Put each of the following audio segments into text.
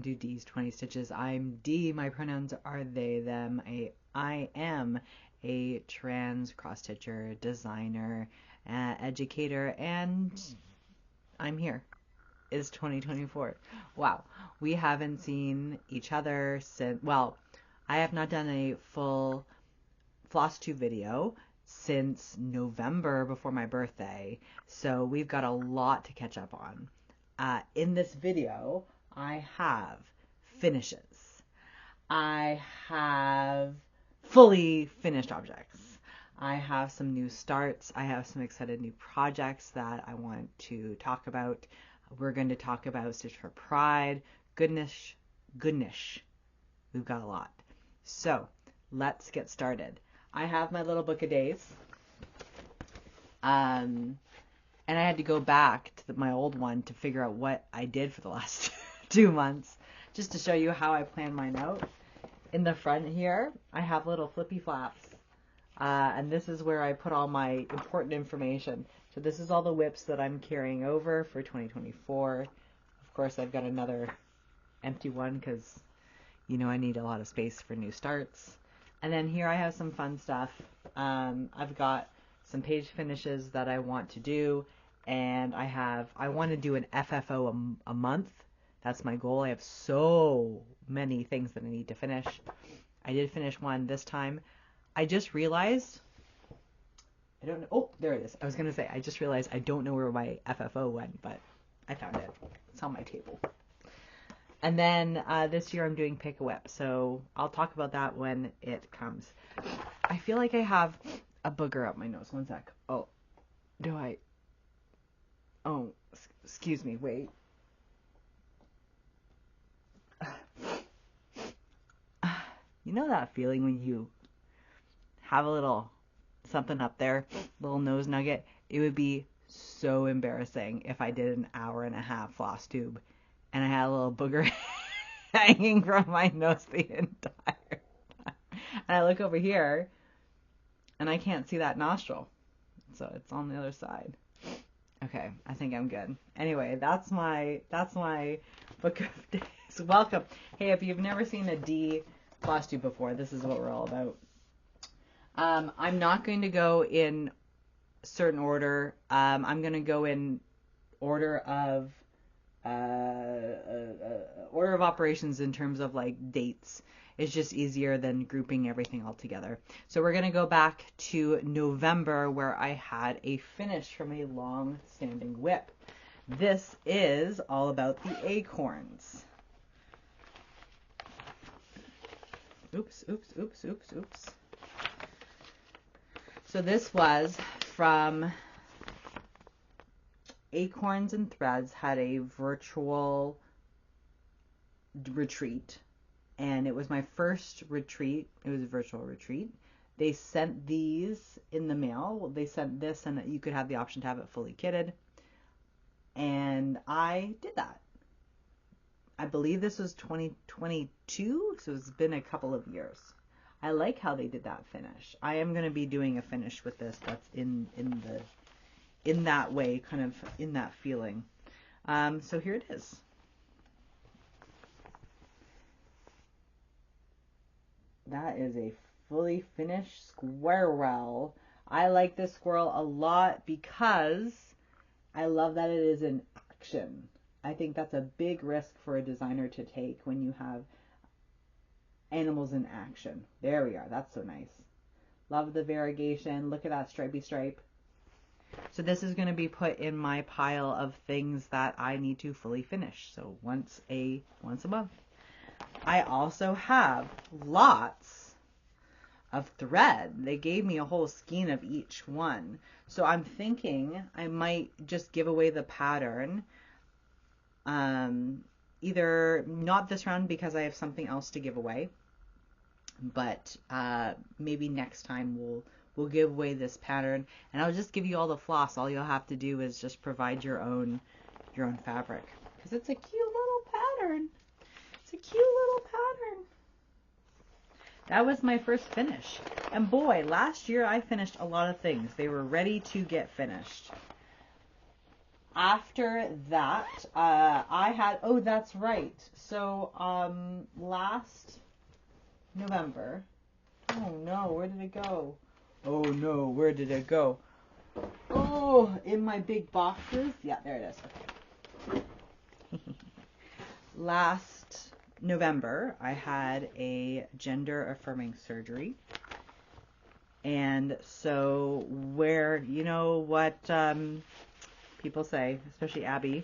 to Dee's 20 Stitches. I'm Dee. My pronouns are they, them. I am a trans cross-stitcher, designer, educator, and I'm here. It's 2024. Wow. We haven't seen each other since, well, I have not done a full Flosstube video since November before my birthday, so we've got a lot to catch up on. In this video, I have finishes. I have fully finished objects. I have some new starts. I have some excited new projects that I want to talk about. We're going to talk about Stitch for Pride. Goodness. We've got a lot. So let's get started. I have my little book of days. And I had to go back to my old one to figure out what I did for the last 2 months, just to show you how I plan mine out. In the front here, I have little flippy flaps. And this is where I put all my important information. So this is all the whips that I'm carrying over for 2024. Of course, I've got another empty one because, you know, I need a lot of space for new starts. And then here I have some fun stuff. I've got some page finishes that I want to do. And I want to do an FFO a month. That's my goal. I have so many things that I need to finish. I did finish one this time. I just realized, I don't know, oh, there it is. I was going to say, I just realized I don't know where my FFO went, but I found it. It's on my table. And then this year I'm doing Pick a Whip, so I'll talk about that when it comes. I feel like I have a booger up my nose. One sec. Oh, do I? Oh, excuse me, wait. You know that feeling when you have a little something up there, little nose nugget? It would be so embarrassing if I did an hour and a half Flosstube and I had a little booger hanging from my nose the entire time. And I look over here and I can't see that nostril. So it's on the other side. Okay, I think I'm good. Anyway, that's my book of days. Welcome. Hey, if you've never seen a D Flosstube before, this is what we're all about. I'm not going to go in certain order. I'm going to go in order of operations in terms of like dates. It's just easier than grouping everything all together. So we're going to go back to November where I had a finish from a long-standing whip. This is all about the Acorns. Oops. So this was from Acorns and Threads, had a virtual retreat. And it was my first retreat. It was a virtual retreat. They sent these in the mail. They sent this, and you could have the option to have it fully kitted. And I did that. I believe this was 2022, so it's been a couple of years. I like how they did that finish. I am going to be doing a finish with this that's in that way, kind of in that feeling. So here it is. That is a fully finished squirrel. I like this squirrel a lot because I love that it is in action. I think that's a big risk for a designer to take when you have animals in action. There we are. That's so nice. Love the variegation. Look at that stripy stripe. So this is going to be put in my pile of things that I need to fully finish. So once a month. I also have lots of thread. They gave me a whole skein of each one. So I'm thinking I might just give away the pattern. Either not this round because I have something else to give away, but maybe next time we'll give away this pattern, and I'll just give you all the floss. All you'll have to do is just provide your own fabric, because it's a cute little pattern. It's a cute little pattern. That was my first finish. And boy, last year I finished a lot of things. They were ready to get finished. after that, I had, oh, that's right. So, last November, oh no, where did it go? Oh no, where did it go? Oh, in my big boxes. Yeah, there it is. Okay. Last November, I had a gender affirming surgery. And so where, you know what people say, especially Abby,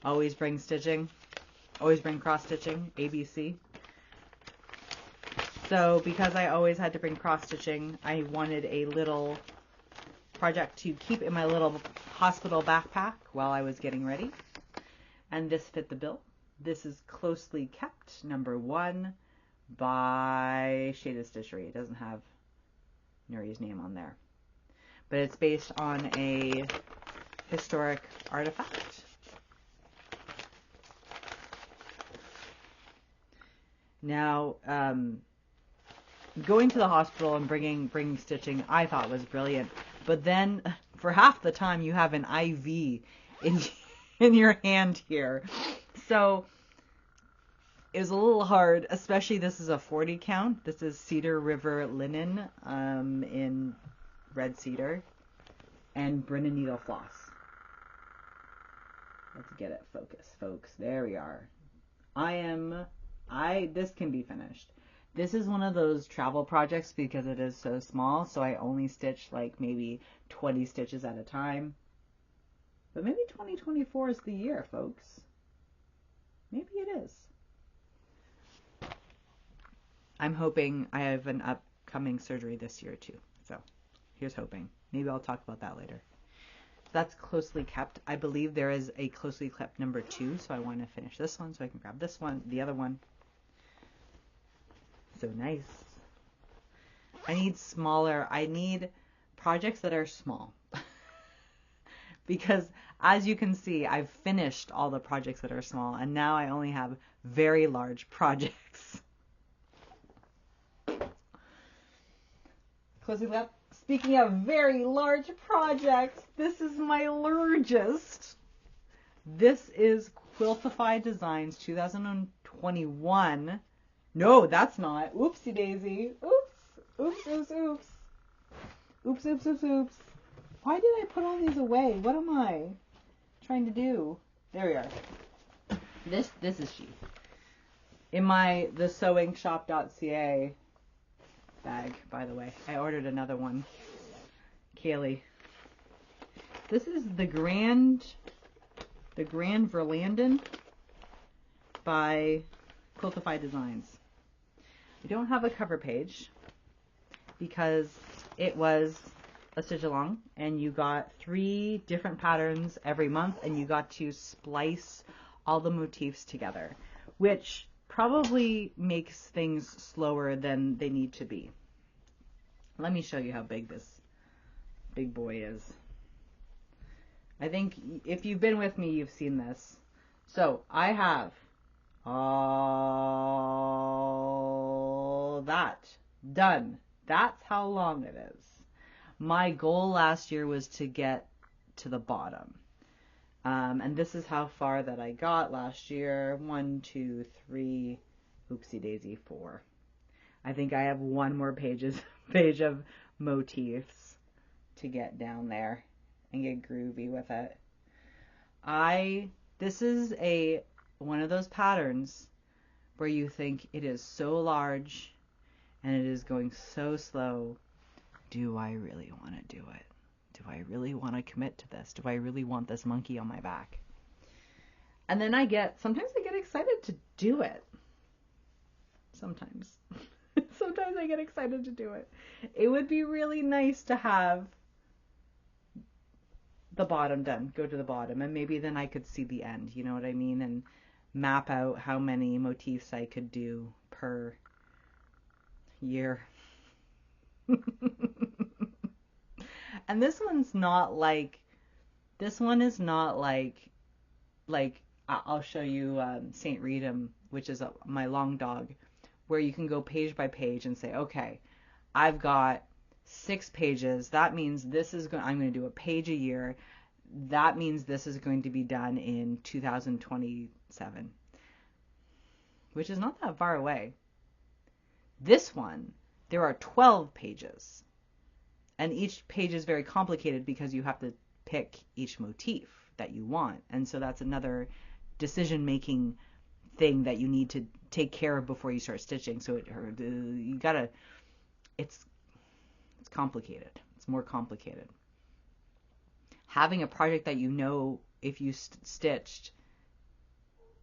always bring stitching, always bring cross stitching, ABC. So because I always had to bring cross stitching, I wanted a little project to keep in my little hospital backpack while I was getting ready. And this fit the bill. This is Closely Kept, #1 by Shaded Stitchery. It doesn't have Nuri's name on there. But it's based on a historic artifact. Now, going to the hospital and bringing stitching, I thought was brilliant. But then, for half the time, you have an IV in your hand here. So it was a little hard, especially this is a 40 count. This is Cedar River linen in red cedar and Brennan needle floss. Let's get it focused, folks. There we are. This can be finished. This is one of those travel projects because it is so small, so I only stitch like maybe 20 stitches at a time. But maybe 2024 is the year, folks. Maybe it is. I'm hoping I have an upcoming surgery this year too. So here's hoping. Maybe I'll talk about that later. That's Closely Kept. I believe there is a Closely Kept #2, so I want to finish this one so I can grab this one, the other one. So nice. I need projects that are small. Because as you can see, I've finished all the projects that are small, and now I only have very large projects. Closely Kept. Speaking of very large projects, this is my largest. This is Quiltify Designs 2021. No, that's not. Oopsie daisy. Oops. Oops, oops, oops. Oops, oops, oops, oops. Why did I put all these away? What am I trying to do? There we are. This is she. In the sewingshop.ca bag, by the way. I ordered another one. Kaylee. This is the Grand Verlanden by Quiltify Designs. I don't have a cover page because it was a stitch along and you got 3 different patterns every month and you got to splice all the motifs together, which probably makes things slower than they need to be. Let me show you how big this big boy is. I think if you've been with me, you've seen this. So I have all that done. That's how long it is. My goal last year was to get to the bottom. And this is how far that I got last year. 1, 2, 3, oopsie daisy, 4. I think I have one more page of motifs to get down there and get groovy with it. This is one of those patterns where you think it is so large and it is going so slow. Do I really want to do it? Do I really want to commit to this? Do I really want this monkey on my back? And then sometimes I get excited to do it. Sometimes I get excited to do it. It would be really nice to have the bottom done, go to the bottom, and maybe then I could see the end, you know what I mean? And map out how many motifs I could do per year. And this one is not like, I'll show you St. Reatham, which is my long dog, where you can go page by page and say, okay, I've got 6 pages. That means I'm going to do a page a year. that means this is going to be done in 2027, which is not that far away. This one, there are 12 pages, and each page is very complicated because you have to pick each motif that you want, and so that's another decision-making thing that you need to take care of before you start stitching. So it's complicated. It's more complicated. Having a project that you know if you stitched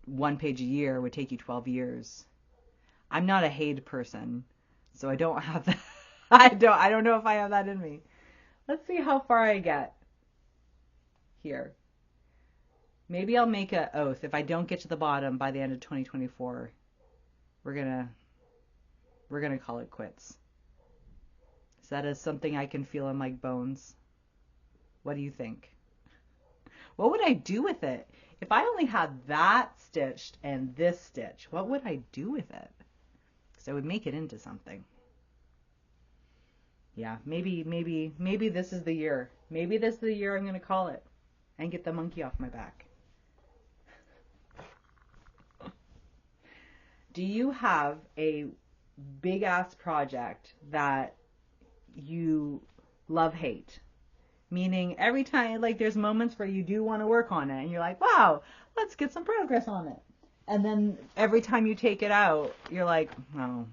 one page a year would take you 12 years. I'm not a Haid person, so I don't have that. I don't know if I have that in me. Let's see how far I get here. Maybe I'll make an oath. If I don't get to the bottom by the end of 2024, we're gonna call it quits. Is that something I can feel in my bones? What do you think? What would I do with it? If I only had that stitched and this stitch, what would I do with it? Because I would make it into something. Yeah, maybe this is the year. Maybe this is the year I'm gonna call it and get the monkey off my back. Do you have a big ass project that you love hate? Meaning every time, like, there's moments where you do want to work on it and you're like, wow, let's get some progress on it. And then every time you take it out, you're like, oh.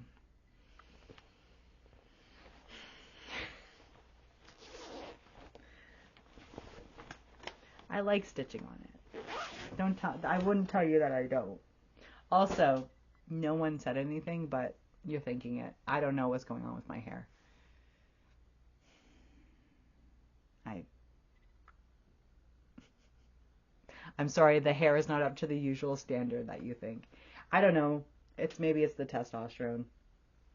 I like stitching on it. I wouldn't tell you that I don't. Also, no one said anything, but you're thinking it. I don't know what's going on with my hair. I'm sorry, the hair is not up to the usual standard that you think. I don't know. Maybe it's the testosterone.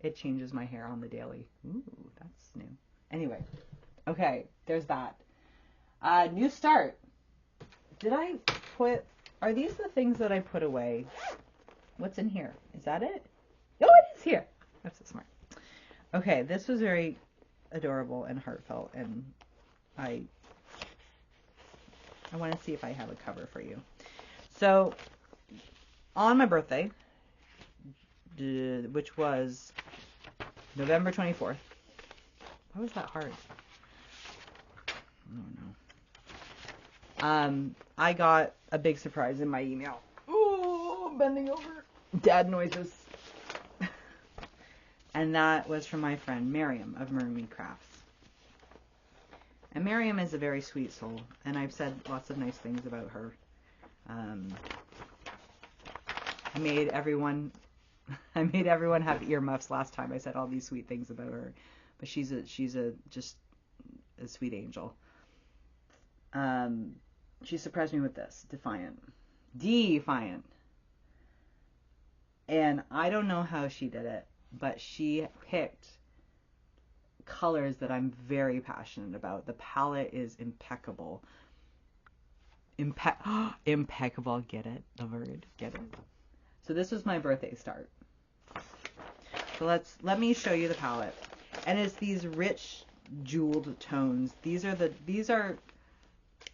It changes my hair on the daily. Ooh, that's new. Anyway, okay, there's that. New start. Are these the things that I put away? What's in here? Is that it? Oh, it is here. That's so smart. Okay, this was very adorable and heartfelt, and I want to see if I have a cover for you. So, on my birthday, which was November 24th. Why was that hard? I don't know. I got a big surprise in my email. Ooh, I'm bending over. Dad noises. And that was from my friend Miriam of Marroomy Crafts. And Miriam is a very sweet soul, and I've said lots of nice things about her. I made everyone have earmuffs last time. I said all these sweet things about her, but she's just a sweet angel. She surprised me with this Deefiant, and I don't know how she did it, but she picked colors that I'm very passionate about. The palette is impeccable. Impeccable. Get it? The word. Get it? So this was my birthday start. So let me show you the palette. And it's these rich jeweled tones. These are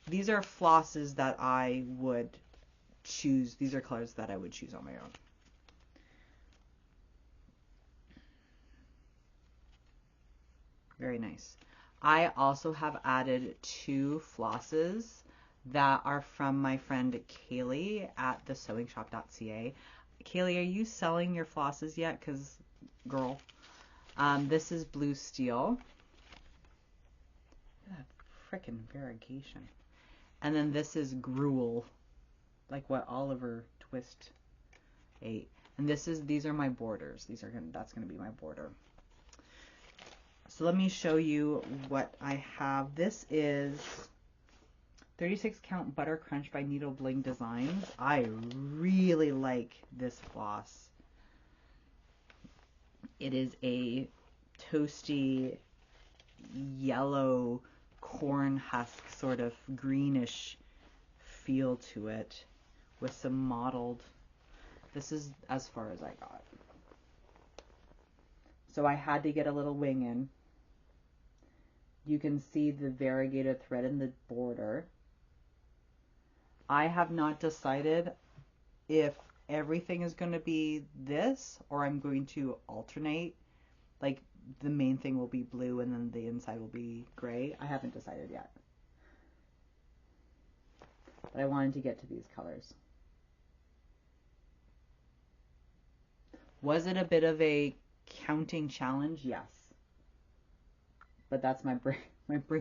flosses that I would choose. These are colors that I would choose on my own. Very nice. I also have added 2 flosses that are from my friend Kaylee at thesewingshop.ca. Kaylee, are you selling your flosses yet? Because, girl, this is Blue Steel. Look at that frickin' variegation. And then this is Gruel, like what Oliver Twist ate. And these are my borders. That's gonna be my border. So let me show you what I have. This is 36 count Butter Crunch by Needle Bling Designs. I really like this floss. It is a toasty yellow corn husk, sort of greenish feel to it with some mottled. This is as far as I got. So I had to get a little wing in. You can see the variegated thread in the border. I have not decided if everything is going to be this or I'm going to alternate. Like the main thing will be blue and then the inside will be gray. I haven't decided yet. But I wanted to get to these colors. Was it a bit of a counting challenge? Yes. But that's my brain.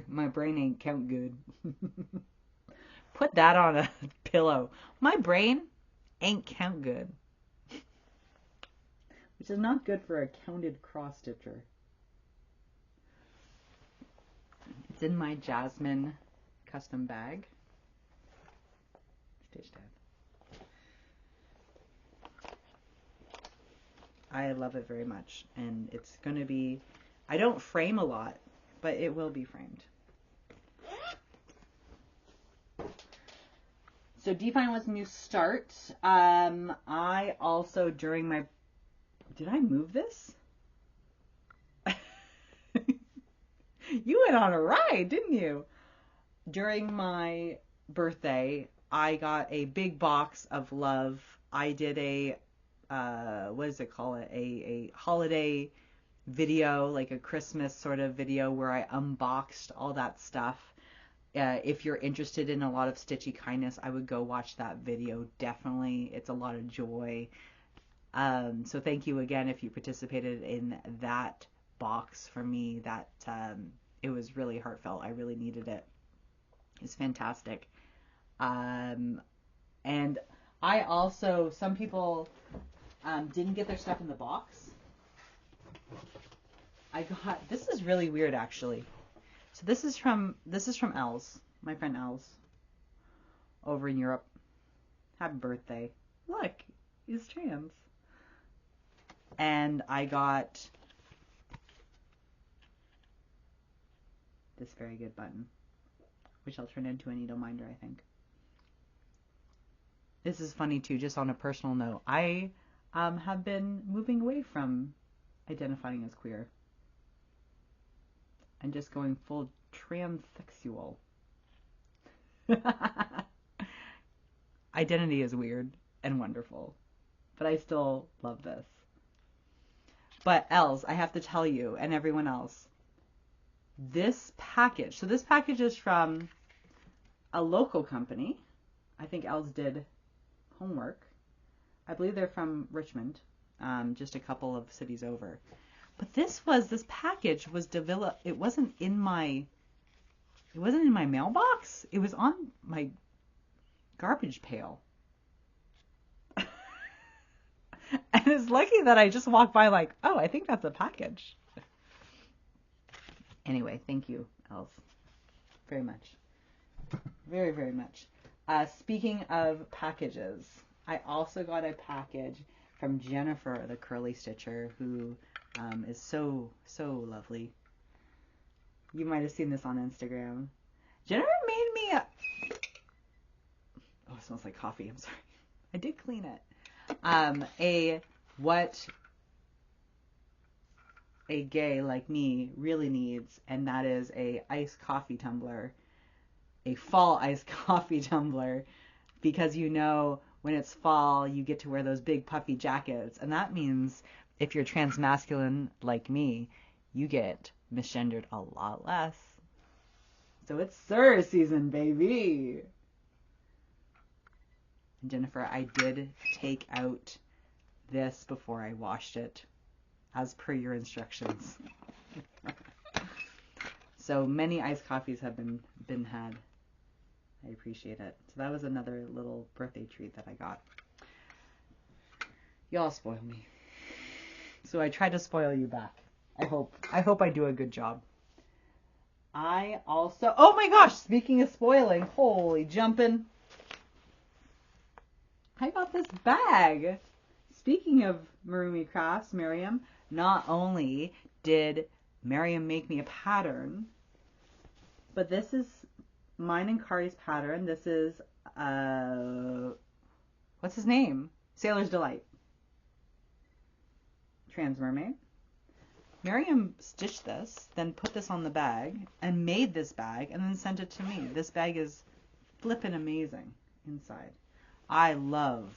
My brain ain't count good. Put that on a pillow. My brain ain't count good. Which is not good for a counted cross stitcher. It's in my Jasmine custom bag. Stitch tab. I love it very much, and it's going to be, I don't frame a lot, but it will be framed. So Deefiant was new start. I also, during my, did I move this? You went on a ride, didn't you? During my birthday, I got a big box of love. I did a what does it call it? A holiday video, like a Christmas sort of video where I unboxed all that stuff. If you're interested in a lot of stitchy kindness, I would go watch that video. Definitely. It's a lot of joy. So thank you again if you participated in that box for me. That it was really heartfelt. I really needed it. It's fantastic. And I also, some people didn't get their stuff in the box. I got, this is really weird actually. So this is from Elles, my friend Elles, over in Europe. Happy birthday. Look, he's trans. And I got this very good button, which I'll turn into a needle minder, I think. This is funny too, just on a personal note. I have been moving away from identifying as queer and just going full transsexual. Identity is weird and wonderful, but I still love this. But Elles, I have to tell you, and everyone else, this package, so this package is from a local company. I think Elles did homework. I believe they're from Richmond, just a couple of cities over. But this package was developed, it wasn't in my mailbox. It was on my garbage pail. And it's lucky that I just walked by like, oh, I think that's a package. Anyway, thank you, Elles. Very much. Very, very much. Speaking of packages, I also got a package from Jennifer, the curly stitcher, who is so lovely. You might have seen this on Instagram. Jennifer made me a... Oh, it smells like coffee. I'm sorry. I did clean it. What a gay like me really needs, and that is a iced coffee tumbler, a fall iced coffee tumbler, because you know when it's fall you get to wear those big puffy jackets, and that means if you're transmasculine like me, you get misgendered a lot less. So it's Sir season, baby. And Jennifer, I did take out this before I washed it, as per your instructions. So many iced coffees have been had. I appreciate it. So that was another little birthday treat that I got. Y'all spoil me. So I try to spoil you back. I hope I do a good job. I also, oh my gosh, speaking of spoiling, holy jumping. I got this bag. Speaking of Marroomy Crafts, Miriam, not only did Miriam make me a pattern, but this is mine and Kari's pattern. This is, what's his name? Sailor's Delight. Trans mermaid. Miriam stitched this, then put this on the bag, and made this bag, and then sent it to me. This bag is flippin' amazing. inside. I love.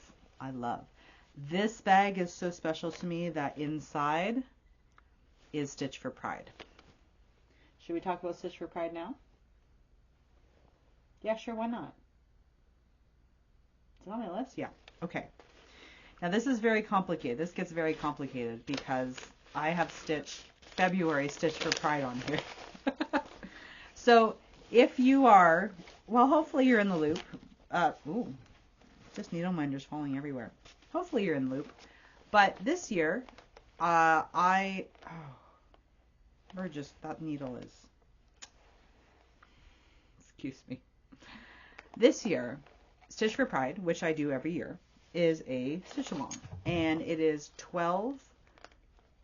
This bag is so special to me that inside is Stitch for Pride. Should we talk about Stitch for Pride now? Yeah, sure, why not? Is it on my list? Yeah. Okay. Now this is very complicated. This gets very complicated because I have stitched February Stitch for Pride on here. So if you are, well, hopefully you're in the loop. Ooh, this needle minder's falling everywhere. Hopefully you're in the loop. But this year, that needle is, excuse me. This year, Stitch for Pride, which I do every year, is a stitch along. And it is 12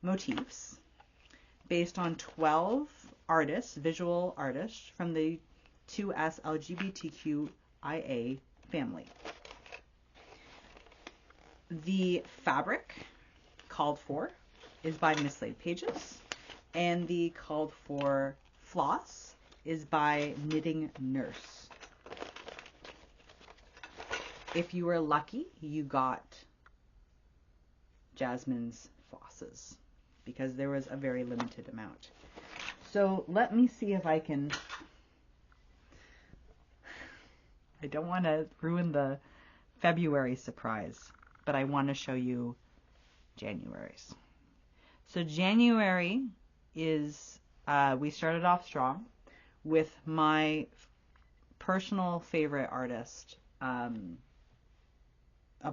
motifs based on 12 artists, visual artists from the 2S LGBTQIA family. The fabric called for is by Mislaid Pages, and the called for floss is by Knitting Nurse. If you were lucky, you got Jasmine's flosses because there was a very limited amount. So let me see if I can, I don't want to ruin the February surprise, but I want to show you January's. So January is, we started off strong with my personal favorite artist of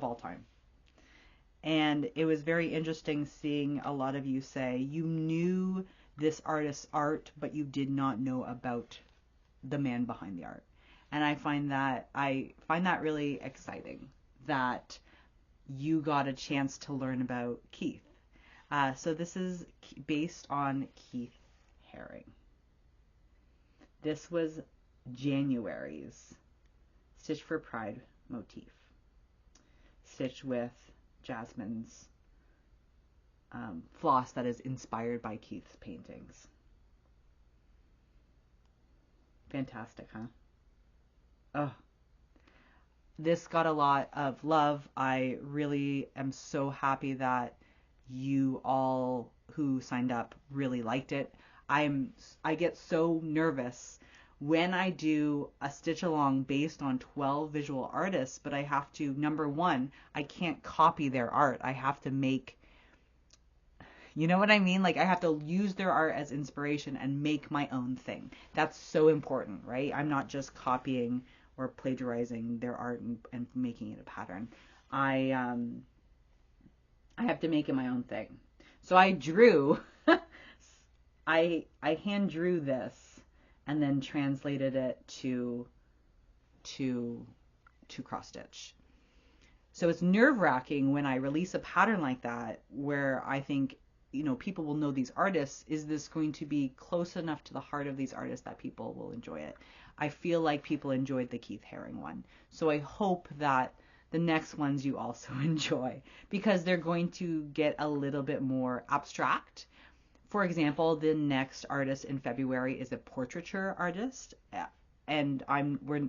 all time. And it was very interesting seeing a lot of you say you knew this artist's art, but you did not know about the man behind the art. And I find that really exciting that you got a chance to learn about Keith. So this is based on Keith Haring. This was January's Stitch for Pride motif, stitched with Jasmine's floss that is inspired by Keith's paintings. Fantastic, huh? Oh, this got a lot of love. I really am so happy that you all who signed up really liked it. I get so nervous when I do a stitch along based on 12 visual artists, but I have to, number one, I can't copy their art. I have to make, you know what I mean? Like I have to use their art as inspiration and make my own thing. That's so important, right? I'm not just copying or plagiarizing their art and making it a pattern. I have to make it my own thing. So I drew, I hand drew this and then translated it to cross stitch. So it's nerve-wracking when I release a pattern like that where I think, you know, people will know these artists. Is this going to be close enough to the heart of these artists that people will enjoy it? I feel like people enjoyed the Keith Haring one. So I hope that the next ones you also enjoy because they're going to get a little bit more abstract. For example, the next artist in February is a portraiture artist, and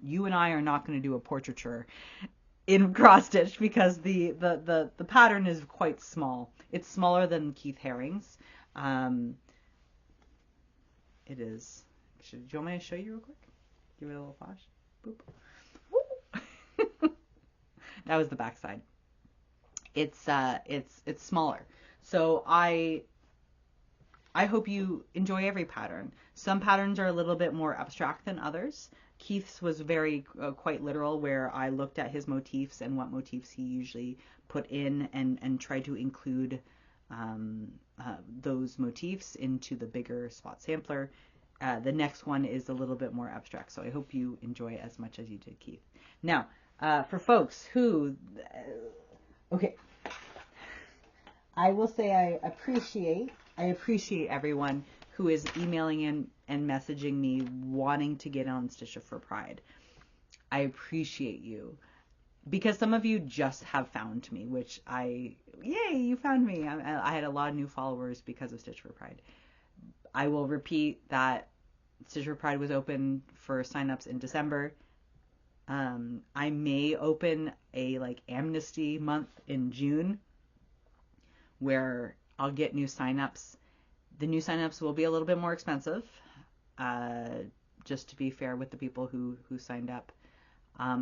you and I are not going to do a portraiture in cross stitch because the pattern is quite small. It's smaller than Keith Haring's. It is. Do you want me to show you real quick? Give it a little flash. Boop. Woo! That was the back side. It's smaller. So I hope you enjoy every pattern. Some patterns are a little bit more abstract than others. Keith's was very quite literal, where I looked at his motifs and what motifs he usually put in and tried to include those motifs into the bigger spot sampler. The next one is a little bit more abstract, so I hope you enjoy it as much as you did Keith. Now, for folks who, okay, I will say I appreciate everyone who is emailing in and messaging me wanting to get on Stitch for Pride. I appreciate you because some of you just have found me, which yay, you found me. I had a lot of new followers because of Stitch for Pride. I will repeat that Stitch for Pride was open for signups in December. I may open a like amnesty month in June where I'll get new signups. The new signups will be a little bit more expensive, just to be fair with the people who signed up.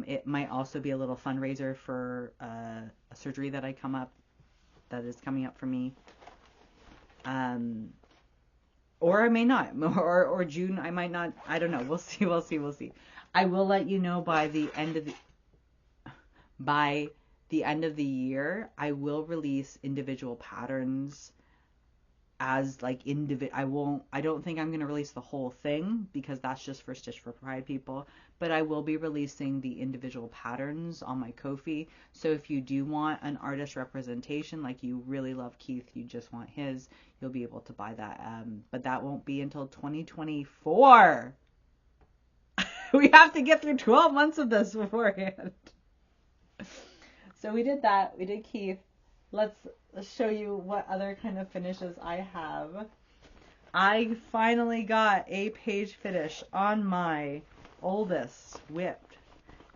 It might also be a little fundraiser for a surgery that is coming up for me. Or I may not, or June I might not. I don't know. We'll see. I will let you know by the end of the year. I will release individual patterns as like I don't think I'm going to release the whole thing because that's just for Stitch for Pride people, but I will be releasing the individual patterns on my Ko-fi. So if you do want an artist representation, like you really love Keith, you just want his, you'll be able to buy that. But that won't be until 2024. We have to get through 12 months of this beforehand. So we did that. We did Keith. Let's show you what other kind of finishes I have. I finally got a page finish on my oldest whipped.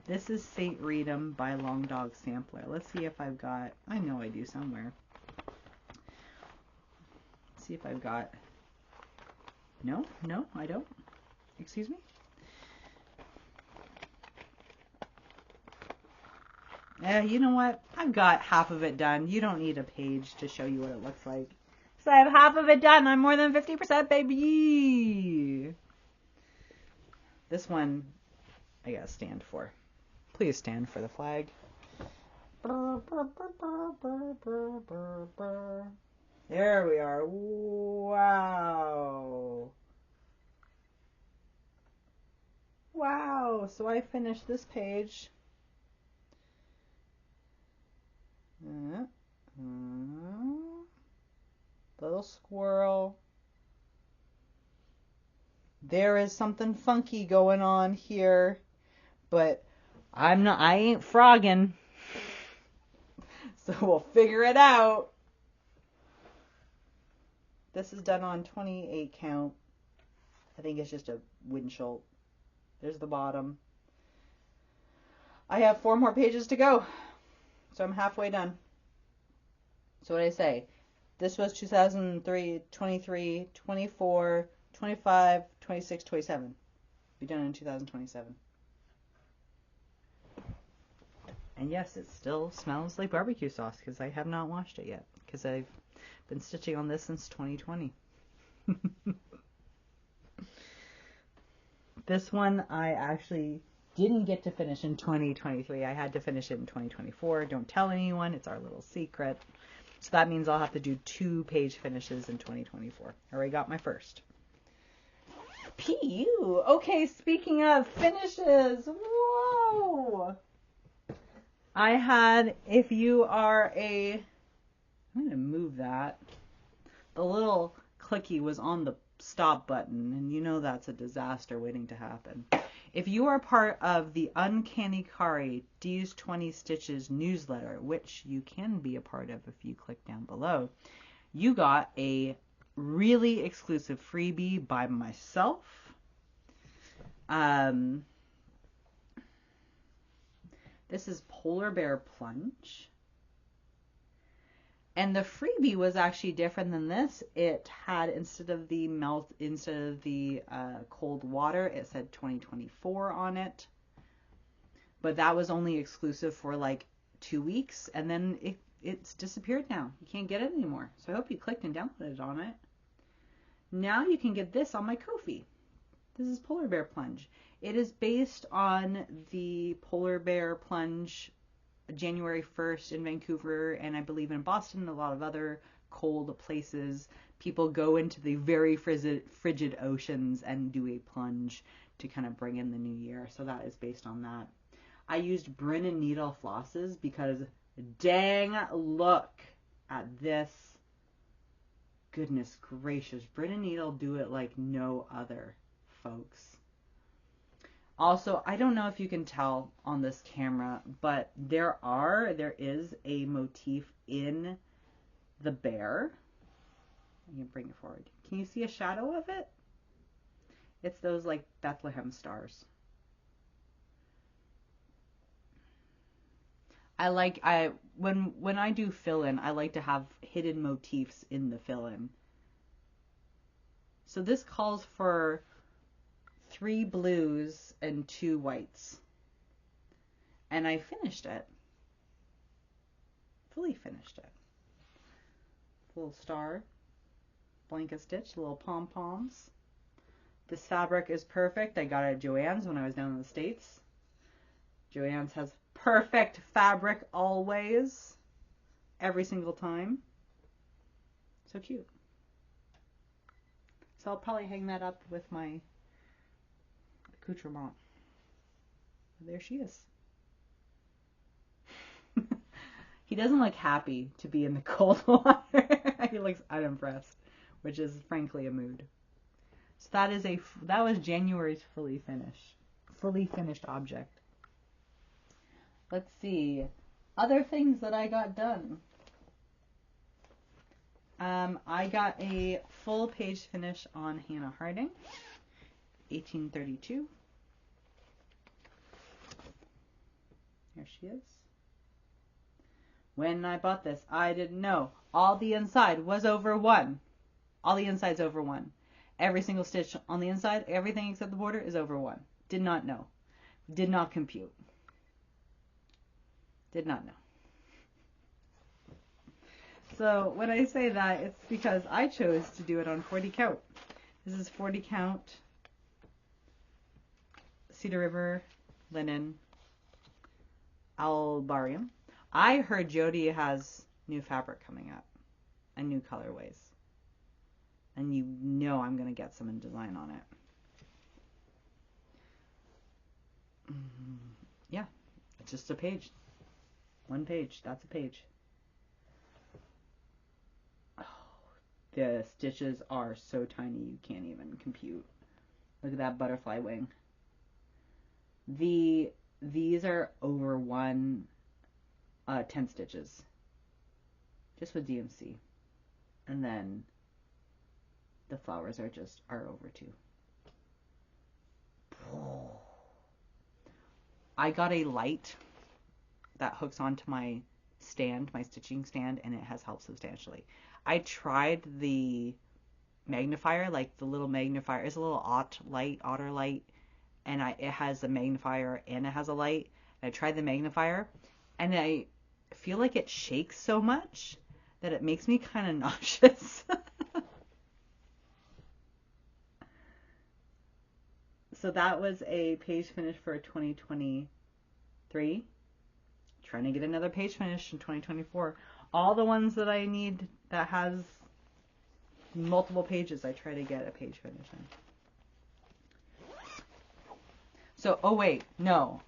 This is St. Reatham by Long Dog Sampler. Let's see if I've got, I know I do somewhere. Let's see if I've got, no, I don't. Excuse me. You know what? I've got half of it done. You don't need a page to show you what it looks like. So I have half of it done. I'm more than 50%, baby. This one, I gotta stand for. Please stand for the flag. There we are. Wow. Wow. So I finished this page. Little squirrel. There is something funky going on here, but I ain't frogging. So we'll figure it out. This is done on 28 count. I think it's just a windshield. There's the bottom. I have 4 more pages to go. So I'm halfway done. So what did I say? This was 2003, 23, 24, 25, 26, 27. Be done in 2027. And yes, it still smells like barbecue sauce because I have not washed it yet. Because I've been stitching on this since 2020. This one I actually didn't get to finish in 2023. I had to finish it in 2024. Don't tell anyone. It's our little secret. So that means I'll have to do 2 page finishes in 2024. I already got my first. PU. Okay, speaking of finishes. Whoa. I had, if you are I'm going to move that. The little clicky was on the stop button, and you know that's a disaster waiting to happen. If you are part of the Uncanny Kari D's 20 Stitches newsletter, which you can be a part of if you click down below, you got a really exclusive freebie by myself. This is Polar Bear Plunge. And the freebie was actually different than this. It had, instead of the cold water, it said 2024 on it. But that was only exclusive for like 2 weeks, and then it's disappeared now. You can't get it anymore. So I hope you clicked and downloaded on it. Now you can get this on my Ko-fi. This is Polar Bear Plunge. It is based on the Polar Bear Plunge January 1st in Vancouver, and I believe in Boston and a lot of other cold places. People go into the very frigid oceans and do a plunge to kind of bring in the new year. So that is based on that. I used Brin and Needle flosses because dang, look at this. Goodness gracious. Brin and Needle do it like no other, folks. Also, I don't know if you can tell on this camera, but there is a motif in the bear. I'm going to bring it forward. Can you see a shadow of it? It's those like Bethlehem stars. When I do fill-in, I like to have hidden motifs in the fill-in. So this calls for 3 blues and 2 whites. And I finished it. Fully finished it. Little star, blanket stitch, little pom-poms. This fabric is perfect. I got it at Joann's when I was down in the States. Joann's has perfect fabric always. Every single time. So cute. So I'll probably hang that up with my accoutrement. There she is. He doesn't look happy to be in the cold water. He looks unimpressed, which is frankly a mood. So that was January's fully finished object. Let's see. Other things that I got done. I got a full page finish on Hannah Haring, 1832. Here she is. When I bought this, I didn't know. All the inside was over 1. All the inside's over 1. Every single stitch on the inside, everything except the border, is over 1. Did not know. Did not compute. Did not know. So when I say that, it's because I chose to do it on 40 count. This is 40 count Cedar River linen albarium. I heard Jody has new fabric coming up and new colorways. And you know I'm going to get some in design on it. Yeah, it's just a page. 1 page, that's a page. Oh, the stitches are so tiny you can't even compute. Look at that butterfly wing. These are over 10 stitches. Just with DMC. And then the flowers are over 2. I got a light that hooks onto my stand, my stitching stand, and it has helped substantially. I tried the magnifier, like the little magnifier. It's a little otter light, and it has a magnifier and it has a light. And I tried the magnifier, and I feel like it shakes so much that it makes me kind of nauseous. So that was a page finish for 2023. Trying to get another page finish in 2024. All the ones that I need that has multiple pages, I try to get a page finish in. So, oh wait, no.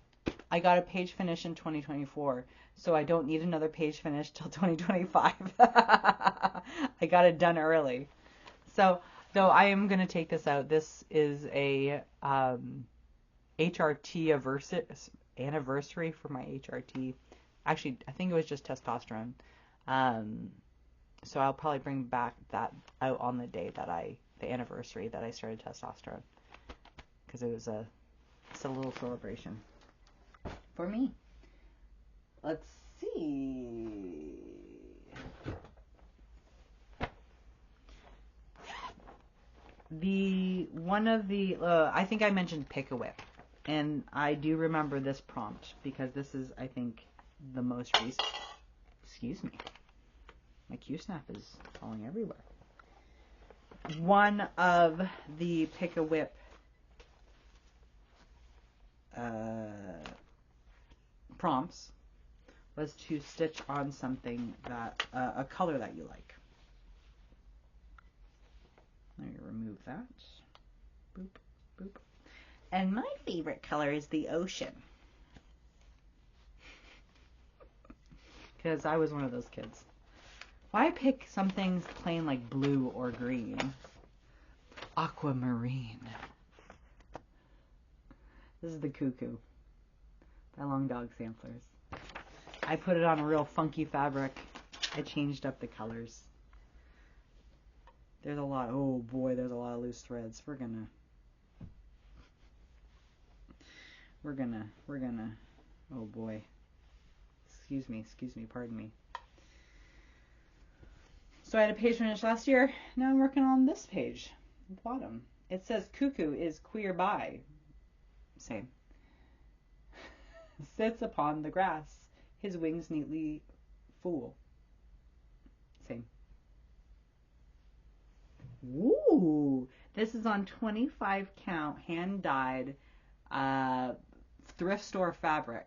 I got a page finish in 2024, so I don't need another page finish till 2025. I got it done early. So, though I am going to take this out. This is a HRT anniversary for my HRT. Actually, I think it was just testosterone. So I'll probably bring back that out on the day that the anniversary that I started testosterone, because it's a little celebration for me. Let's see. I think I mentioned Pick a Whip, and I do remember this prompt because this is, I think, the most recent. Excuse me, my Q-snap is falling everywhere. One of the Pick a Whip prompts was to stitch on something that a color that you like. Let me remove that. Boop, boop. And my favorite color is the ocean. Because I was one of those kids. Why pick something plain like blue or green? Aquamarine. This is the Cuckoo by Long Dog Samplers. I put it on a real funky fabric. I changed up the colors. There's a lot. Oh boy, there's a lot of loose threads. We're gonna. Oh boy. Excuse me, pardon me. So I had a page finished last year. Now I'm working on this page at the bottom. It says Cuckoo is queer bi. Same. Sits upon the grass, his wings neatly full. Same. Ooh, this is on 25 count, hand dyed thrift store fabric.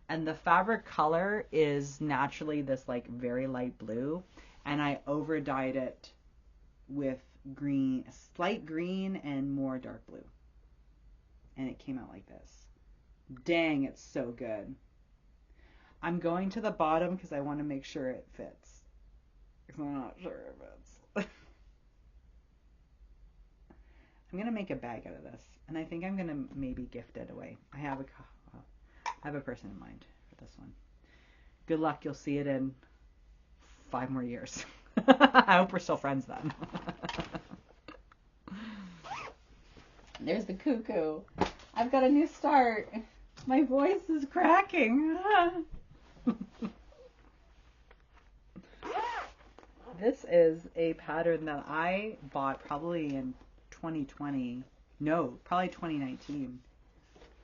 And the fabric color is naturally this like very light blue. And I over dyed it with green, slight green and more dark blue. And it came out like this. Dang, it's so good. I'm going to the bottom because I want to make sure it fits. Because I'm not sure it fits. I'm going to make a bag out of this. And I think I'm going to maybe gift it away. I have a person in mind for this one. Good luck. You'll see it in 5 more years. I hope we're still friends then. There's the Cuckoo. I've got a new start. My voice is cracking. This is a pattern that I bought probably in 2020. No, probably 2019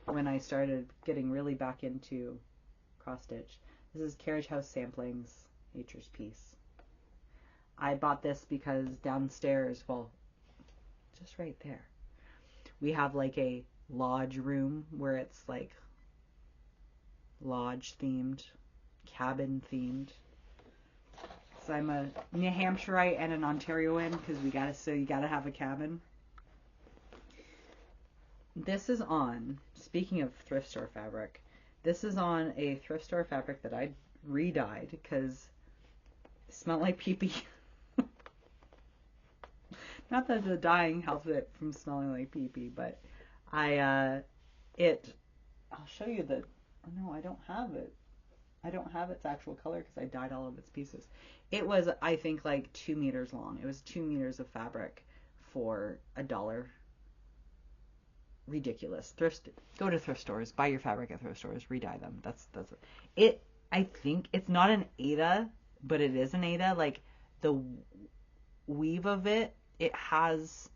when I started getting really back into cross stitch. This is Carriage House Samplings, Nature's Piece. I bought this because downstairs, well, just right there, we have like a lodge room where it's like lodge themed, cabin themed. So I'm a New Hampshireite and an Ontarioan because you gotta have a cabin. This is on, speaking of thrift store fabric, this is on a thrift store fabric that I re-dyed because it smelled like pee-pee. Not that the dyeing helps it from smelling like pee-pee, but I'll show you no, I don't have it. I don't have its actual color because I dyed all of its pieces. It was, I think, like 2 meters long. It was 2 meters of fabric for $1. Ridiculous. Go to thrift stores, buy your fabric at thrift stores, re-dye them. That's it. I think it's not an Aida, but it is an Aida. Like the weave of it, it has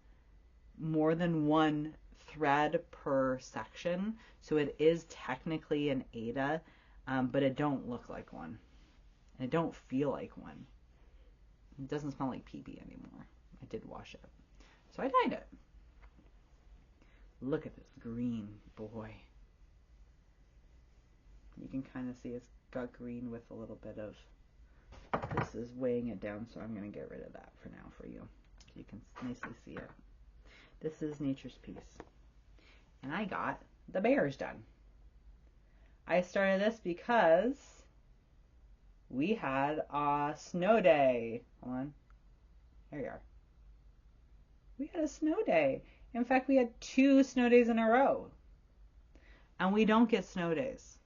more than one thread per section, so it is technically an Aida, but it don't look like one. And it don't feel like one. It doesn't smell like pee-pee anymore. I did wash it, so I dyed it. Look at this green, boy. You can kind of see it's got green with a little bit of, this is weighing it down, so I'm going to get rid of that for now for you. So you can nicely see it. This is Nature's Piece. And I got the bears done. I started this because we had a snow day. Hold on. There you are. We had a snow day. In fact, we had 2 snow days in a row. And we don't get snow days.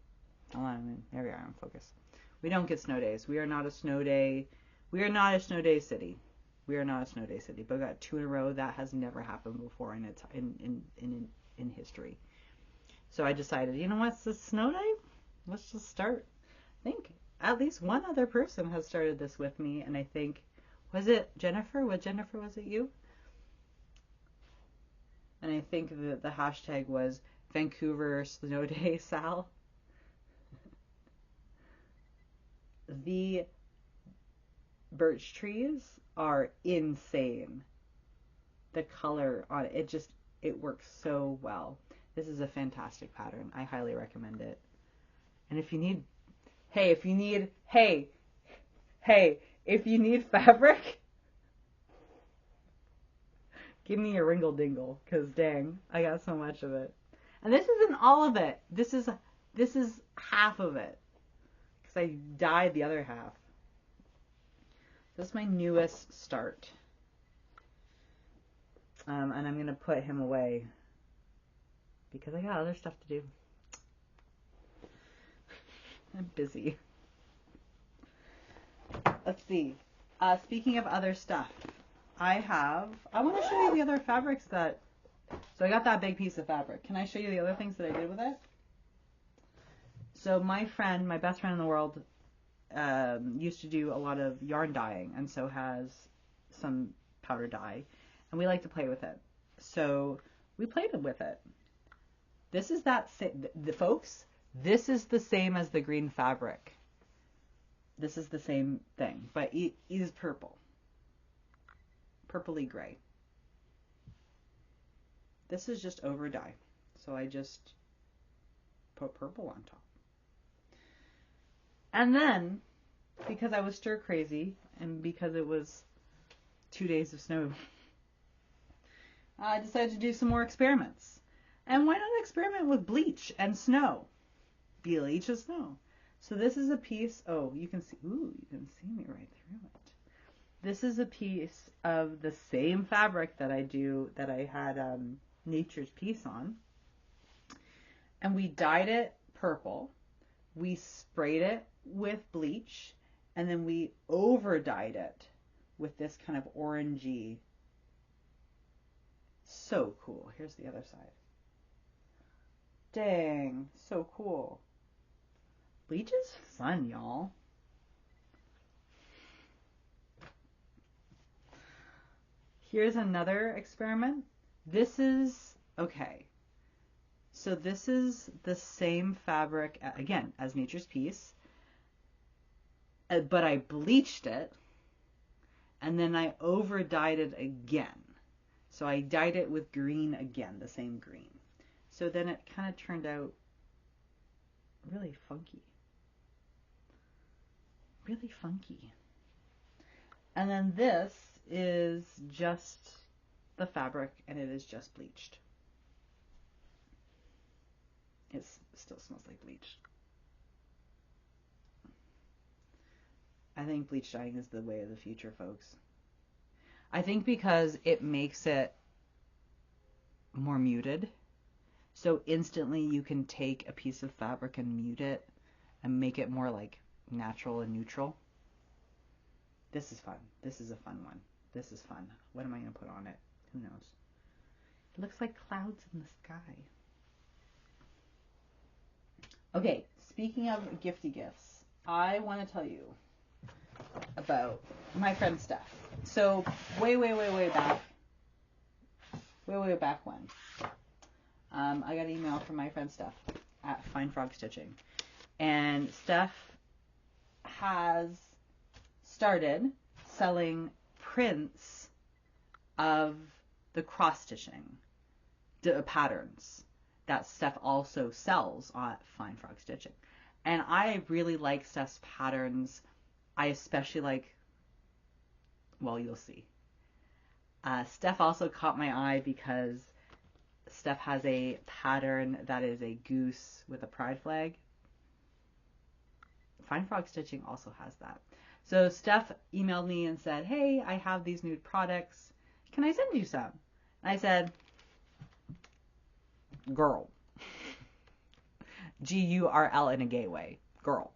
Hold on, there we are on focus. We don't get snow days. We are not a snow day. We are not a snow day city. We are not a snow day city. But we got 2 in a row. That has never happened before in history. So I decided, you know what, it's a snow day? Let's just start. I think at least one other person has started this with me, and I think, was it Jennifer? Was it you? And I think the hashtag was Vancouver Snow Day Sal. The birch trees are insane. The color on it, it works so well. This is a fantastic pattern. I highly recommend it. And if you need fabric, give me a ringle dingle, because dang, I got so much of it. And this isn't all of it. This is half of it, because I dyed the other half. This is my newest start. And I'm going to put him away because I got other stuff to do. I'm busy. Let's see. Speaking of other stuff, I want to show you the other fabrics so I got that big piece of fabric. Can I show you the other things that I did with it? So my best friend in the world, used to do a lot of yarn dyeing, and so has some powder dye, and we like to play with it. So we played with it. This is that folks. This is the same as the green fabric. This is the same thing, but it is purple, purpley gray. This is just over dye, so I just put purple on top. And then, because I was stir crazy and because it was 2 days of snow, I decided to do some more experiments. And why not experiment with bleach and snow? Bleach and snow. So this is a piece, oh, you can see, ooh, you can see me right through it. This is a piece of the same fabric that I had Nature's Piece on. And we dyed it purple. We sprayed it with bleach, and then we over dyed it with this kind of orangey. So cool. Here's the other side. Dang, so cool. Bleach is fun, y'all. Here's another experiment. This is, okay. So this is the same fabric, again, as Nature's Piece, but I bleached it, and then I over dyed it again. So I dyed it with green again, the same green. So then it kind of turned out really funky. Really funky. And then this is just the fabric, and it is just bleached. It still smells like bleach. I think bleach dyeing is the way of the future, folks. I think because it makes it more muted. So instantly you can take a piece of fabric and mute it and make it more like natural and neutral. This is fun. This is a fun one. This is fun. What am I going to put on it? Who knows? It looks like clouds in the sky. Okay, speaking of gifty gifts, I want to tell you about my friend Steph. So way back when, I got an email from my friend Steph at Fine Frog Stitching, and Steph has started selling prints of the cross stitching patterns that Steph also sells at Fine Frog Stitching. And I really like Steph's patterns. I especially like, well, you'll see. Steph also caught my eye because Steph has a pattern that is a goose with a pride flag. Fine Frog Stitching also has that. So Steph emailed me and said, hey, I have these new products. Can I send you some? And I said, girl. G-U-R-L in a gay way. Girl.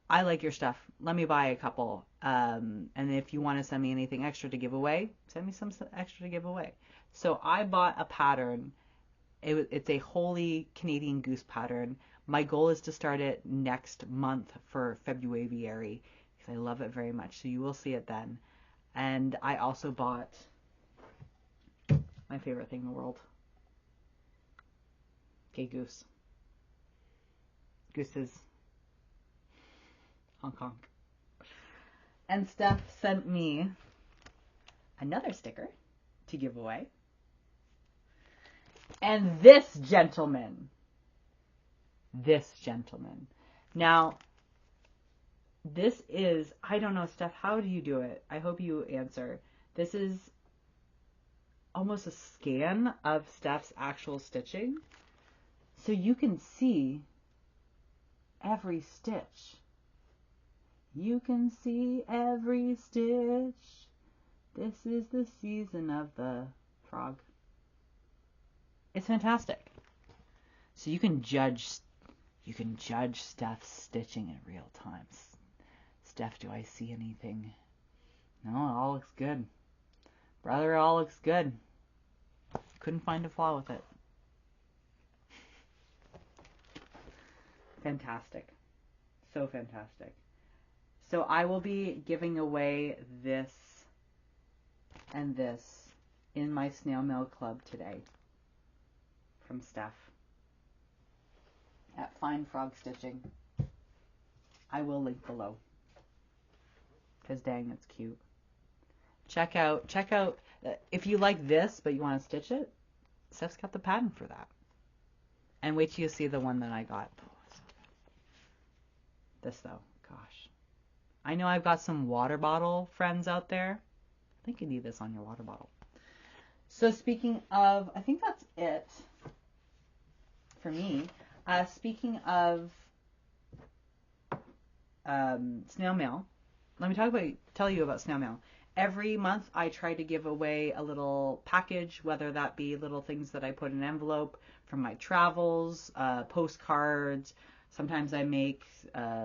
I like your stuff. Let me buy a couple. And if you want to send me anything extra to give away, send me some extra to give away. So I bought a pattern. It's a Holy Canadian Goose pattern. My goal is to start it next month for February because I love it very much. So you will see it then. And I also bought my favorite thing in the world. Gay goose. Gooses. Honk honk. And Steph sent me another sticker to give away. And this gentleman. Now, this is, I don't know, Steph, how do you do it? I hope you answer. This is almost a scan of Steph's actual stitching. So you can see every stitch. You can see every stitch. This is the season of the frog. It's fantastic. So you can judge Steph's stitching in real time. Steph, do I see anything? No, it all looks good. Brother, it all looks good. Couldn't find a flaw with it. Fantastic. So fantastic. So I will be giving away this and this in my snail mail club today from Steph at Fine Frog Stitching. I will link below because dang, that's cute. Check out if you like this but you want to stitch it, Steph's got the pattern for that. And wait till you see the one that I got. This though, gosh. I know I've got some water bottle friends out there. I think you need this on your water bottle. So speaking of, I think that's it for me. Speaking of snail mail, let me tell you about snail mail. Every month I try to give away a little package, whether that be little things that I put in an envelope from my travels, postcards. Sometimes I make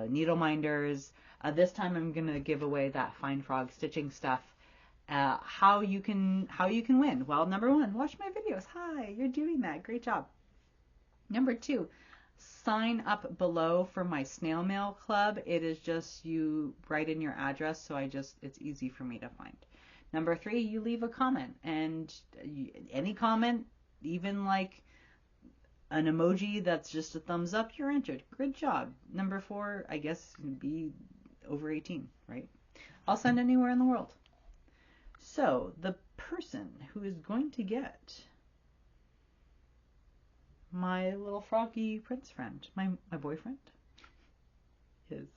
needle minders. This time I'm going to give away that Fine Frog stitching stuff. How you can win? Well, number one, watch my videos. Hi, you're doing that. Great job. Number two, sign up below for my snail mail club. It is just you write in your address, so it's easy for me to find. Number three, you leave a comment, and any comment, even like an emoji that's just a thumbs up, you're entered. Good job. Number four, I guess be over 18, right? I'll send anywhere in the world. So the person who is going to get my little froggy prince friend, my boyfriend, is...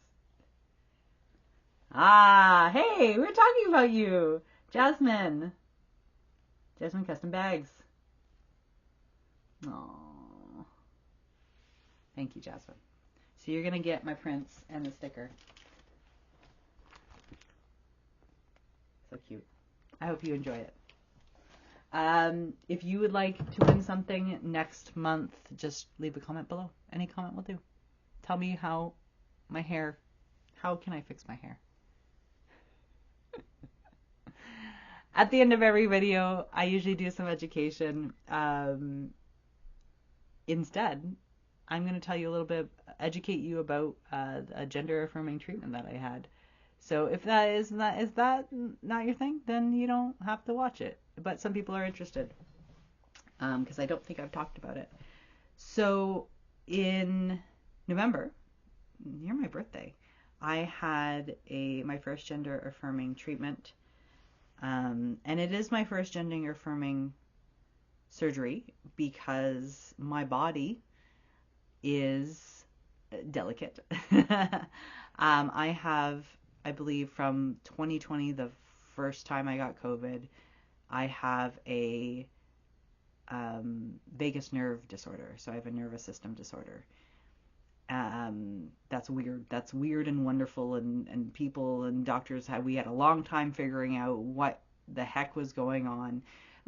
hey, we're talking about you. Jasmine Custom Bags. Aww. Thank you, Jasmine. So you're going to get my prince and the sticker. So cute. I hope you enjoy it. If you would like to win something next month, just leave a comment below. Any comment will do. Tell me how can I fix my hair? At the end of every video, I usually do some education. Instead, I'm going to tell you a little bit, educate you about a gender affirming treatment that I had. So if that is not your thing, then you don't have to watch it. But some people are interested because I don't think I've talked about it. So in November, near my birthday, I had my first gender affirming treatment, and it is my first gender affirming surgery because my body is delicate. I believe from 2020, the first time I got COVID, I have a vagus nerve disorder. So I have a nervous system disorder. That's weird. That's weird and wonderful. And people and doctors we had a long time figuring out what the heck was going on. And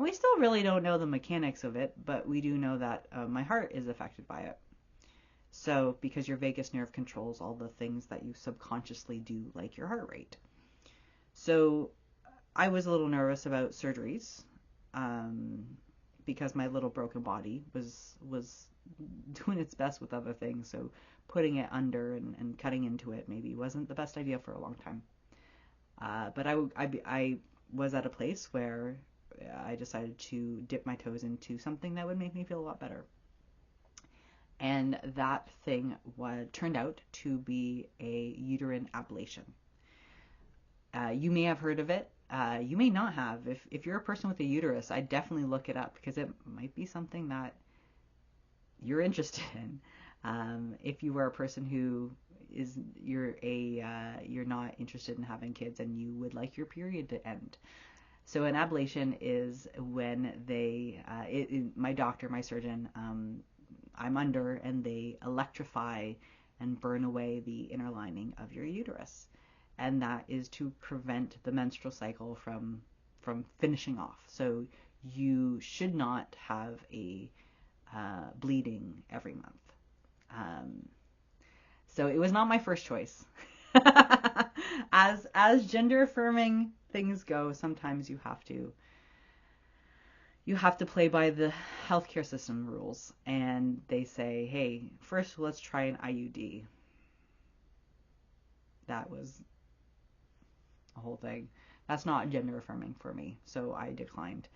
we still really don't know the mechanics of it, but we do know that my heart is affected by it. So, because your vagus nerve controls all the things that you subconsciously do, like your heart rate. So, I was a little nervous about surgeries because my little broken body was doing its best with other things. So, putting it under and cutting into it maybe wasn't the best idea for a long time. But I was at a place where I decided to dip my toes into something that would make me feel a lot better. And that thing turned out to be a uterine ablation. You may have heard of it. You may not have. If you're a person with a uterus, I'd definitely look it up because it might be something that you're interested in. If you are a person who you're not interested in having kids and you would like your period to end. So an ablation is when my doctor, my surgeon, I'm under, and they electrify and burn away the inner lining of your uterus. And that is to prevent the menstrual cycle from finishing off. So you should not have a bleeding every month. So it was not my first choice. As gender affirming things go, sometimes you have to play by the healthcare system rules, and they say, hey, first let's try an IUD. that was a whole thing. That's not gender affirming for me, so I declined.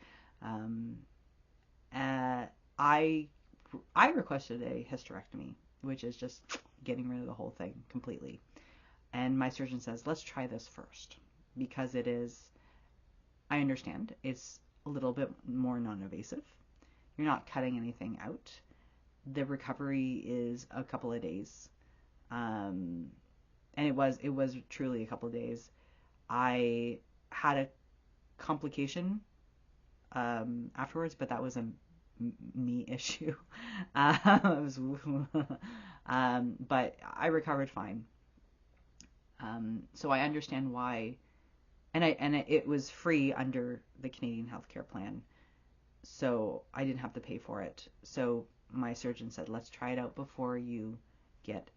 Um, uh, I I requested a hysterectomy, which is just getting rid of the whole thing completely. And my surgeon says, let's try this first, because it is, I understand, it's a little bit more non-invasive. You're not cutting anything out. The recovery is a couple of days. And it was truly a couple of days. I had a complication afterwards, but that was a me issue. But I recovered fine. So I understand why, and it was free under the Canadian healthcare plan, so I didn't have to pay for it. So my surgeon said, let's try it out before you get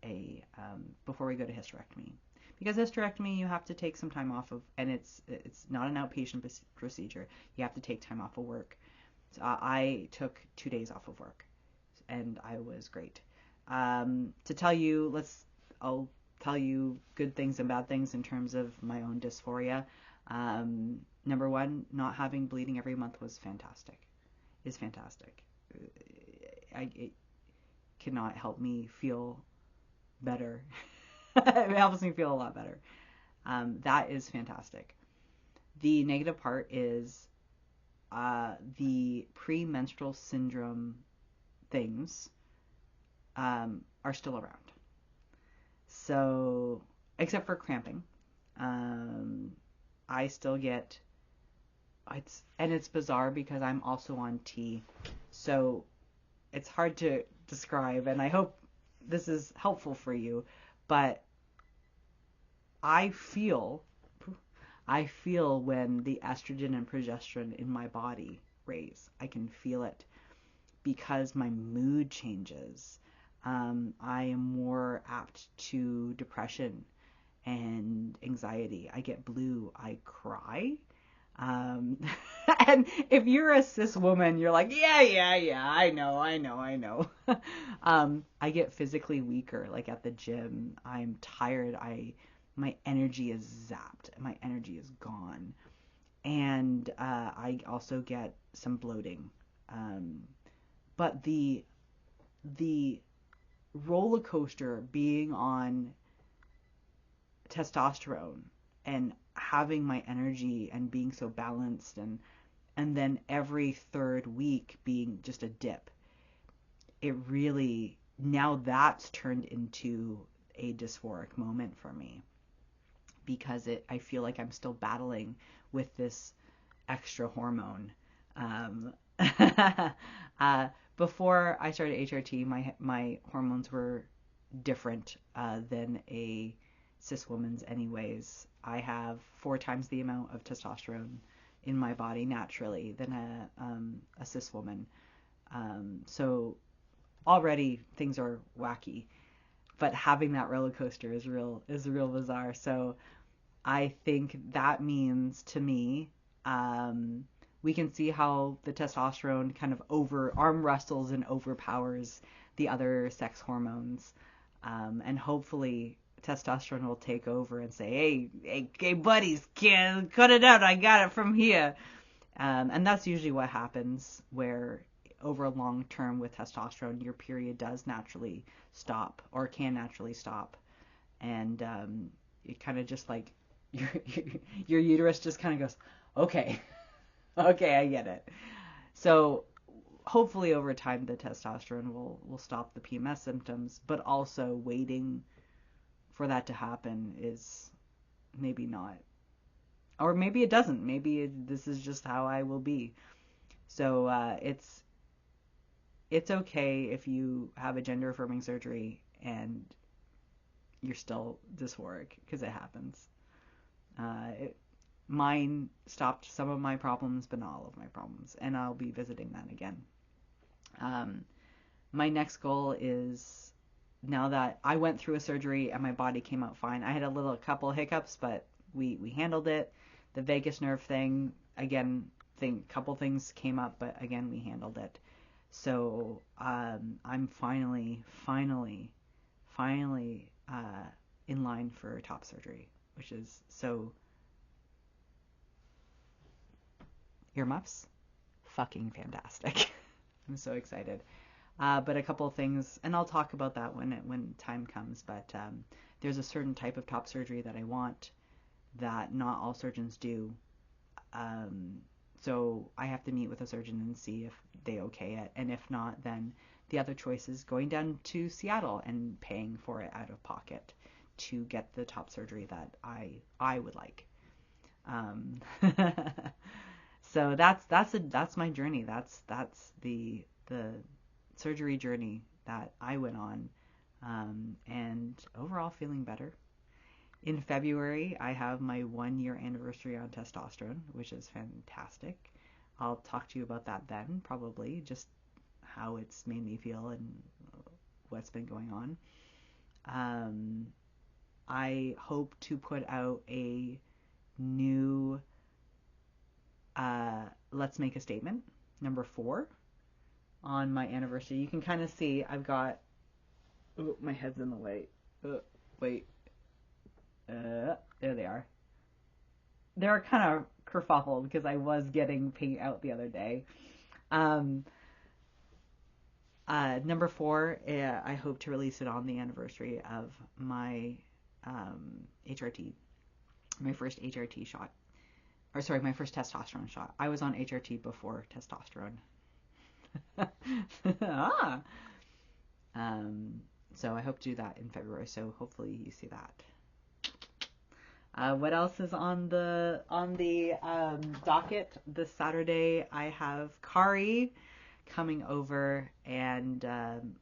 before we go to hysterectomy. Because hysterectomy, you have to take some time off of, and it's not an outpatient procedure. You have to take time off of work. So I took 2 days off of work, and I was great. To tell you, I'll tell you good things and bad things in terms of my own dysphoria. Number one, not having bleeding every month was fantastic. Is fantastic. It cannot help me feel better. It helps me feel a lot better. That is fantastic. The negative part is the premenstrual syndrome things are still around. So, except for cramping, I still get, it's bizarre because I'm also on T, so it's hard to describe, and I hope this is helpful for you, but I feel when the estrogen and progesterone in my body raise. I can feel it because my mood changes. I am more apt to depression and anxiety. I get blue. I cry. And if you're a cis woman, you're like, yeah, I know. I get physically weaker, like at the gym. I'm tired. My energy is zapped. My energy is gone. And I also get some bloating. But the roller coaster being on testosterone and having my energy and being so balanced, and then every third week being just a dip, it really, now that's turned into a dysphoric moment for me, because I feel like I'm still battling with this extra hormone. Before I started HRT, my hormones were different than a cis woman's anyways. I have 4 times the amount of testosterone in my body naturally than a cis woman. So already things are wacky, but having that roller coaster is real bizarre. So I think that means, to me, we can see how the testosterone kind of arm wrestles and overpowers the other sex hormones. And hopefully testosterone will take over and say, hey buddies, cut it out. I got it from here. And that's usually what happens, where over a long term with testosterone, your period does naturally stop, or can naturally stop. And it kind of just like your uterus just kind of goes, okay, I get it. So hopefully over time the testosterone will stop the PMS symptoms, but also waiting for that to happen is maybe not. Or maybe it doesn't. Maybe this is just how I will be. So it's okay if you have a gender affirming surgery and you're still dysphoric, because it happens. Mine stopped some of my problems, but not all of my problems, and I'll be visiting that again. My next goal is, now that I went through a surgery and my body came out fine, I had a couple hiccups, but we handled it. The vagus nerve thing, again, couple things came up, but again, we handled it. So I'm finally in line for top surgery, which is so earmuffs, fucking fantastic. I'm so excited. But a couple of things, and I'll talk about that when time comes, but there's a certain type of top surgery that I want that not all surgeons do. So I have to meet with a surgeon and see if they okay it, and if not, then the other choice is going down to Seattle and paying for it out of pocket to get the top surgery that I would like. So that's my journey. That's the surgery journey that I went on, and overall feeling better. In February, I have my 1 year anniversary on testosterone, which is fantastic. I'll talk to you about that then, probably, just how it's made me feel and what's been going on. I hope to put out a new Let's Make a Statement, number 4, on my anniversary. You can kind of see I've got, oh, my head's in the way. Wait. There they are. They're kind of kerfuffled because I was getting paint out the other day. Number 4, I hope to release it on the anniversary of my HRT, my first HRT shot. Or sorry, my first testosterone shot. I was on HRT before testosterone. So I hope to do that in February. So hopefully you see that. What else is on the docket this Saturday? I have Kari coming over and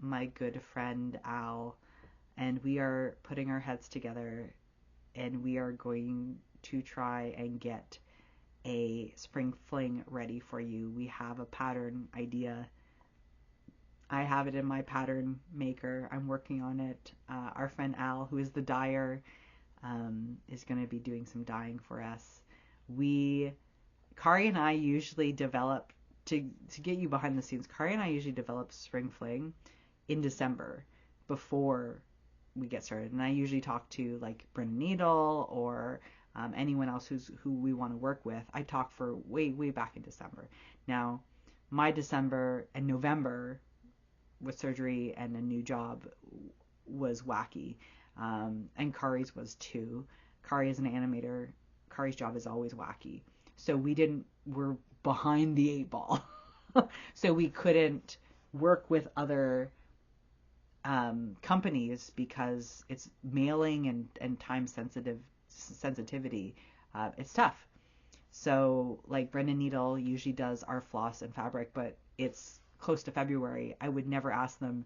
my good friend Al, and we are putting our heads together, and we are going to try and get a spring fling ready for you. We have a pattern idea. I have it in my pattern maker. I'm working on it. Our friend Al, who is the dyer, is going to be doing some dyeing for us. Kari and I usually develop, to get you behind the scenes, Kari and I usually develop spring fling in December before we get started. And I usually talk to like Brenda Needle or anyone else who we want to work with. I talk for way back in December. Now, my December and November with surgery and a new job was wacky. And Kari's was too. Kari is an animator. Kari's job is always wacky. So we're behind the 8 ball. So we couldn't work with other companies because it's mailing and time sensitivity. It's tough. So like Brenda Needle usually does our floss and fabric, but it's close to February. I would never ask them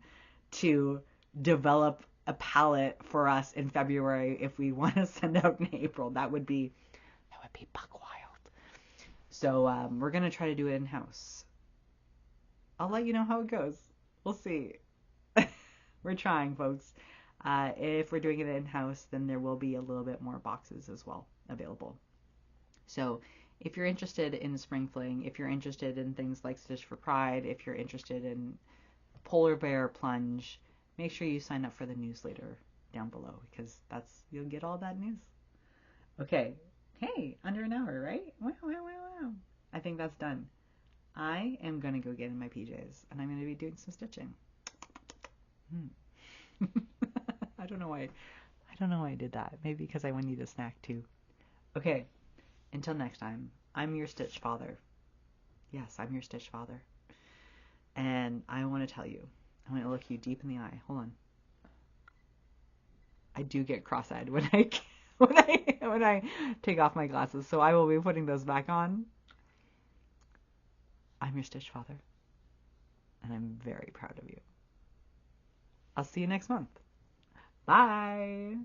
to develop a palette for us in February if we want to send out in April. That would be buck wild. So we're gonna try to do it in house. I'll let you know how it goes. We'll see. We're trying, folks. If we're doing it in house, then there will be a little bit more boxes as well available. So if you're interested in spring fling, if you're interested in things like Stitch for Pride, if you're interested in Polar Bear Plunge, make sure you sign up for the newsletter down below, because you'll get all that news. Okay. Hey, under an hour, right? Wow. I think that's done. I am going to go get in my PJs, and I'm going to be doing some stitching. I don't know why I did that. Maybe because I want to eat a snack too. Okay. Until next time, I'm your Stitch Father. Yes, I'm your Stitch Father. And I want to tell you, I'm going to look you deep in the eye. Hold on. I do get cross-eyed when I take off my glasses, so I will be putting those back on. I'm your Stitch Father, and I'm very proud of you. I'll see you next month. Bye!